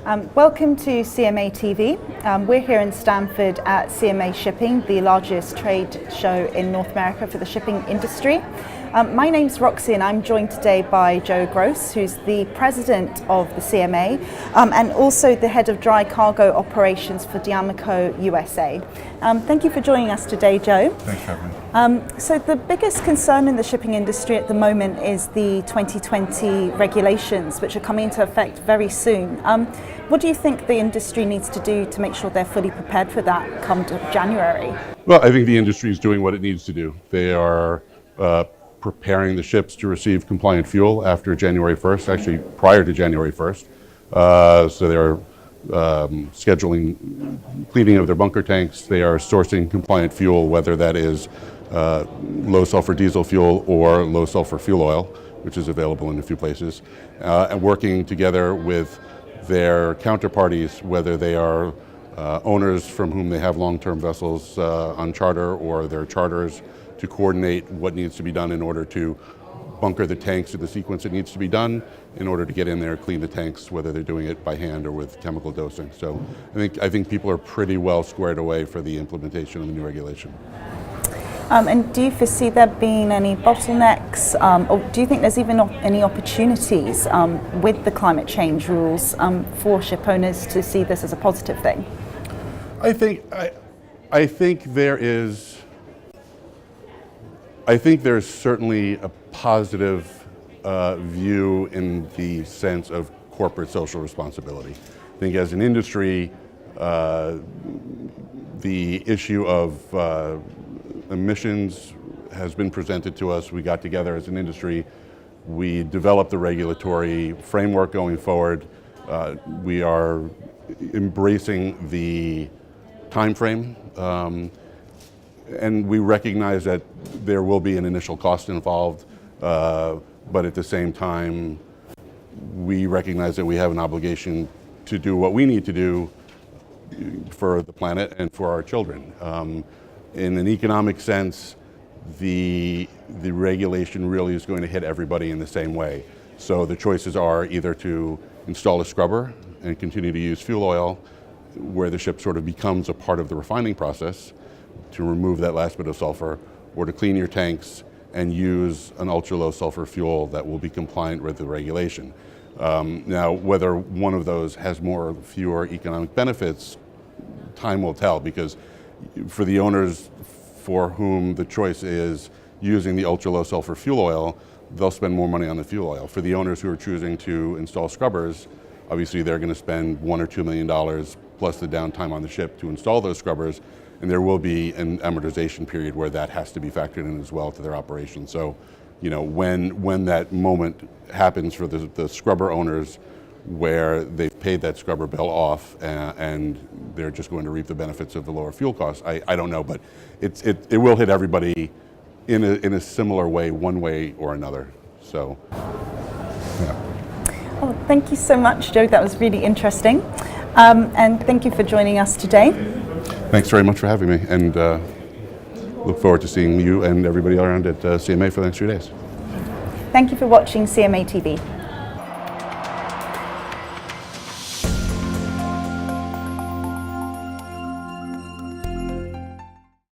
Welcome to CMA TV. We're here in Stamford at CMA Shipping, the largest trade show in North America for the shipping industry. My name's Roxy and I'm joined today by Joe Gross, who's the president of the CMA and also the head of dry cargo operations for IMO USA. Thank you for joining us today, Joe. Thanks for having me. So the biggest concern in the shipping industry at the moment is the 2020 regulations, which are coming into effect very soon. What do you think the industry needs to do to make sure they're fully prepared for that come January? Well, I think the industry is doing what it needs to do. They are preparing the ships to receive compliant fuel after January 1st, actually prior to January 1st. So they're scheduling cleaning of their bunker tanks. They are sourcing compliant fuel, whether that is low sulfur diesel fuel or low sulfur fuel oil, which is available in a few places, and working together with their counterparties, whether they are owners from whom they have long-term vessels on charter or their charters, to coordinate what needs to be done in order to bunker the tanks to the sequence it needs to be done in order to get in there, clean the tanks, whether they're doing it by hand or with chemical dosing. So I think people are pretty well squared away for the implementation of the new regulation. And do you foresee there being any bottlenecks, or do you think there's even any opportunities with the climate change rules for ship owners to see this as a positive thing? I think there's certainly a positive view in the sense of corporate social responsibility. I think as an industry, the issue of emissions has been presented to us. We got together as an industry. We developed the regulatory framework going forward. We are embracing the time frame. And we recognize that there will be an initial cost involved, but at the same time, we recognize that we have an obligation to do what we need to do for the planet and for our children. In an economic sense, the regulation really is going to hit everybody in the same way. So the choices are either to install a scrubber and continue to use fuel oil, where the ship sort of becomes a part of the refining process, to remove that last bit of sulfur, or to clean your tanks and use an ultra-low sulfur fuel that will be compliant with the regulation. Now, whether one of those has more or fewer economic benefits, time will tell, because for the owners for whom the choice is using the ultra-low sulfur fuel oil, they'll spend more money on the fuel oil. For the owners who are choosing to install scrubbers, obviously they're going to spend $1 or $2 million plus the downtime on the ship to install those scrubbers. And there will be an amortization period where that has to be factored in as well to their operation. So, you know, when that moment happens for the scrubber owners, where they've paid that scrubber bill off and they're just going to reap the benefits of the lower fuel costs, I don't know, but it will hit everybody in a similar way, one way or another. So, yeah. Well, thank you so much, Joe. That was really interesting, and thank you for joining us today. Thanks very much for having me, and look forward to seeing you and everybody around at CMA for the next few days. Thank you for watching CMA TV.